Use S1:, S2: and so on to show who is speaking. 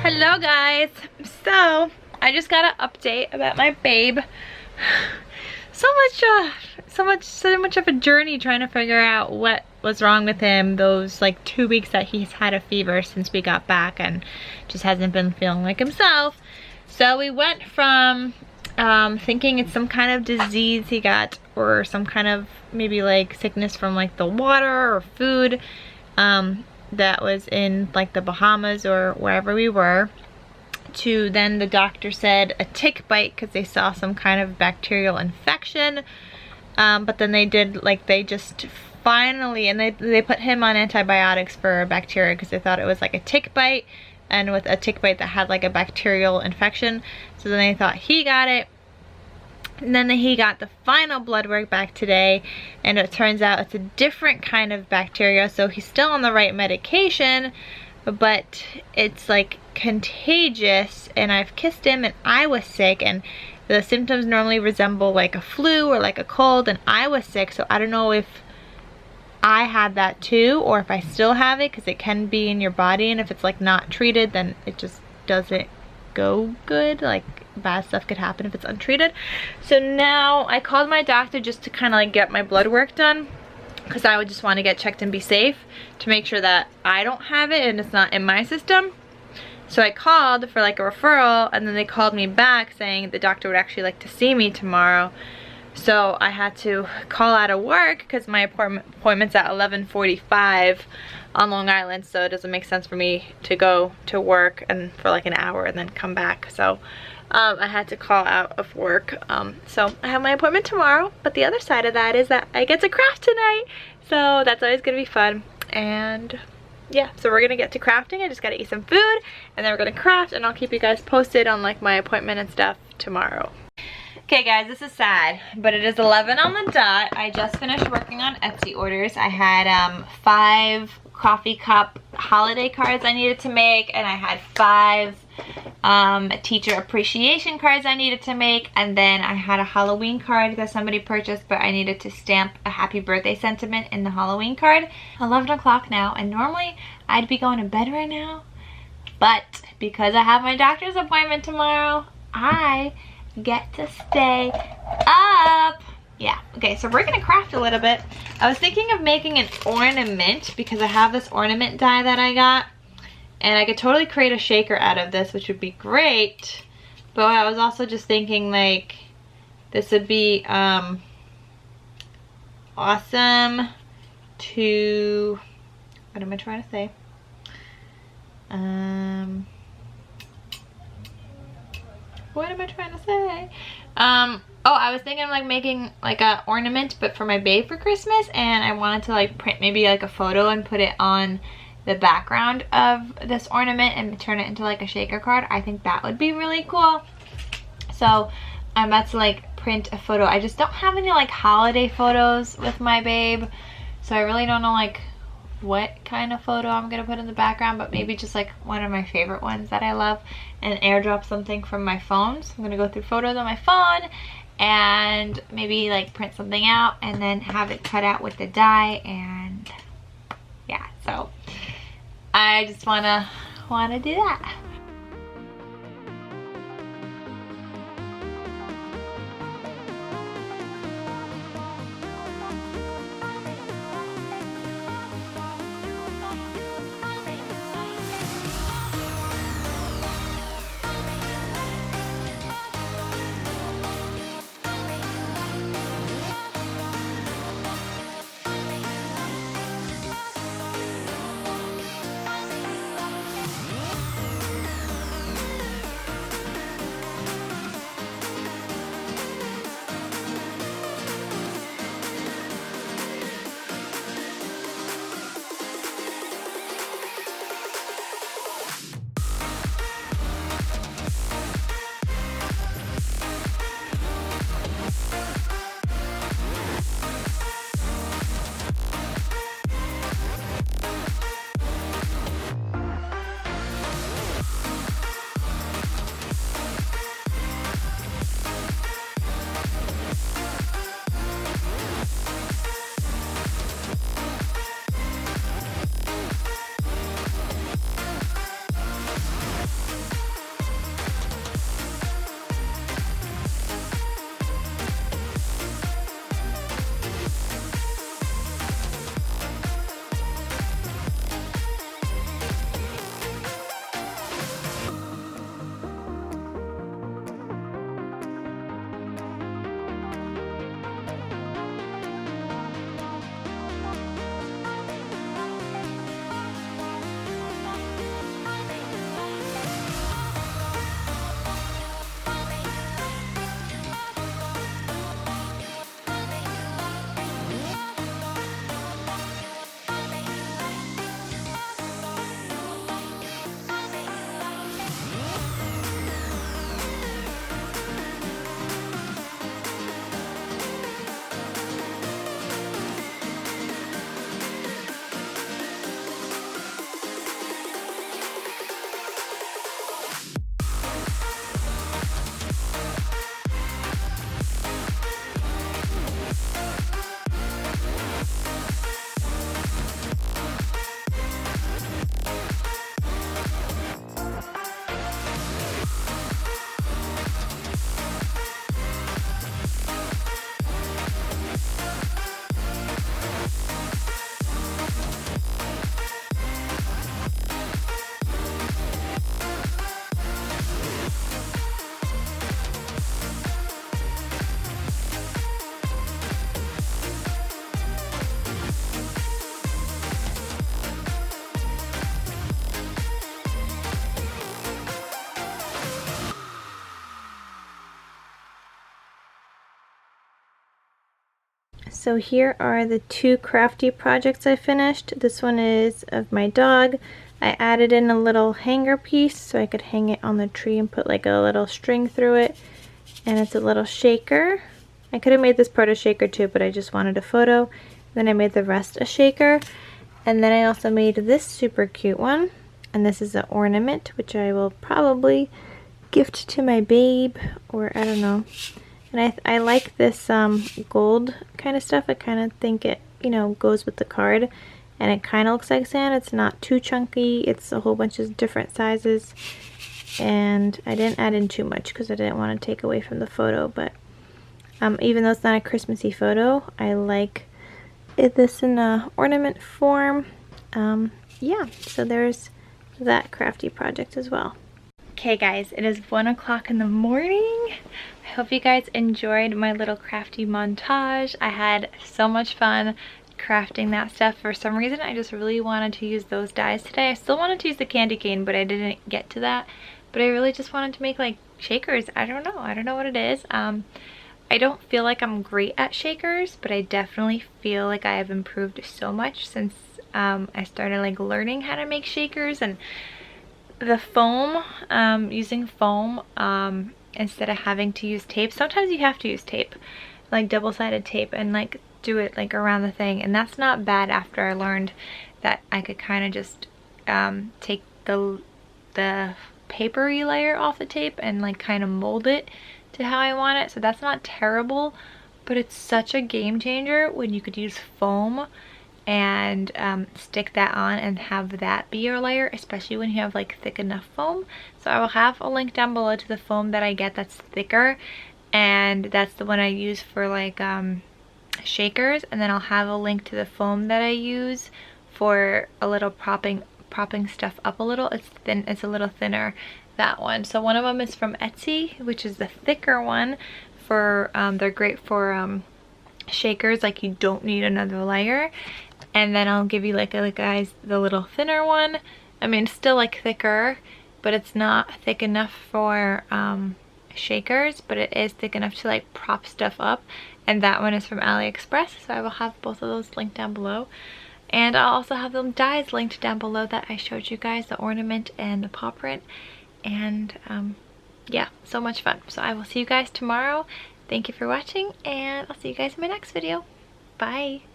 S1: Hello guys. So I just got an update about my babe. So much of a journey trying to figure out what was wrong with him those like 2 weeks that he's had a fever since we got back and just hasn't been feeling like himself. So we went from thinking it's some kind of disease he got, or some kind of maybe like sickness from like the water or food that was in like the Bahamas or wherever we were, to then the doctor said a tick bite because they saw some kind of bacterial infection. But then they just finally, and they put him on antibiotics for bacteria because they thought it was like a tick bite, and with a tick bite that had like a bacterial infection. So then they thought he got it. And then he got the final blood work back today, and it turns out it's a different kind of bacteria. So he's still on the right medication, but it's like contagious, and I've kissed him and I was sick, and the symptoms normally resemble like a flu or like a cold, and I was sick. So I don't know if I had that too or if I still have it, because it can be in your body, and if it's like not treated then it just doesn't go good. Like bad stuff could happen if it's untreated. So now I called my doctor just to kind of like get my blood work done, because I would just want to get checked and be safe to make sure that I don't have it and it's not in my system. So I called for like a referral, and then they called me back saying the doctor would actually like to see me tomorrow. So I had to call out of work because my appointment's at 11:45 on Long Island, so it doesn't make sense for me to go to work and for like an hour and then come back. So I had to call out of work. So I have my appointment tomorrow, but the other side of that is that I get to craft tonight, so that's always gonna be fun. And yeah, so we're gonna get to crafting. I just gotta eat some food and then we're gonna craft, and I'll keep you guys posted on like my appointment and stuff tomorrow. Okay guys, this is sad, but it is 11 on the dot. I just finished working on Etsy orders. I had 5 coffee cup holiday cards I needed to make, and I had 5 teacher appreciation cards I needed to make, and then I had a Halloween card that somebody purchased, but I needed to stamp a happy birthday sentiment in the Halloween card. 11 o'clock now, and normally I'd be going to bed right now, but because I have my doctor's appointment tomorrow, I get to stay up. Yeah, okay, so we're gonna craft a little bit. I was thinking of making an ornament because I have this ornament die that I got, and I could totally create a shaker out of this, which would be great. But I was also just thinking like this would be awesome to, what am I trying to say? What am I trying to say? Oh, I was thinking of like making like a ornament, but for my babe for Christmas, and I wanted to like print maybe like a photo and put it on the background of this ornament and turn it into like a shaker card. I think that would be really cool. So I'm about to like print a photo. I just don't have any like holiday photos with my babe, so I really don't know like what kind of photo I'm gonna put in the background, but maybe just like one of my favorite ones that I love, and airdrop something from my phone. So I'm gonna go through photos on my phone and maybe like print something out and then have it cut out with the die. And yeah, so I just wanna do that. so here are the two crafty projects I finished. This one is of my dog. I added in a little hanger piece so I could hang it on the tree and put like a little string through it. And it's a little shaker. I could have made this part a shaker too, but I just wanted a photo. Then I made the rest a shaker. And then I also made this super cute one. And this is an ornament, which I will probably gift to my babe, or I don't know. And I like this gold kind of stuff. I kind of think it, you know, goes with the card. And it kind of looks like sand. It's not too chunky. It's a whole bunch of different sizes. And I didn't add in too much because I didn't want to take away from the photo. But even though it's not a Christmassy photo, I like this in a ornament form. Yeah, so there's that crafty project as well. Okay guys, it is 1 o'clock in the morning. I hope you guys enjoyed my little crafty montage. I had so much fun crafting that stuff. For some reason I just really wanted to use those dies today. I still wanted to use the candy cane, but I didn't get to that. But I really just wanted to make like shakers. I don't know what it is. I don't feel like I'm great at shakers, but I definitely feel like I have improved so much since I started like learning how to make shakers. And the foam, using foam instead of having to use tape. Sometimes you have to use tape, like double-sided tape, and like do it like around the thing, and that's not bad after I learned that I could kind of just take the papery layer off the tape and like kind of mold it to how I want it. So that's not terrible, but it's such a game changer when you could use foam and stick that on and have that be your layer, especially when you have like thick enough foam. So I will have a link down below to the foam that I get that's thicker, and that's the one I use for like shakers. And then I'll have a link to the foam that I use for a little propping stuff up a little. It's thin, it's a little thinner, that one. So one of them is from Etsy, which is the thicker one for they're great for shakers, like you don't need another layer. And then I'll give you like guys the little thinner one. I mean, it's still like thicker, but it's not thick enough for shakers, but it is thick enough to like prop stuff up. And that one is from Aliexpress, so I will have both of those linked down below. And I'll also have them dies linked down below that I showed you guys, the ornament and the paw print. And yeah, so much fun. So I will see you guys tomorrow. Thank you for watching, and I'll see you guys in my next video. Bye!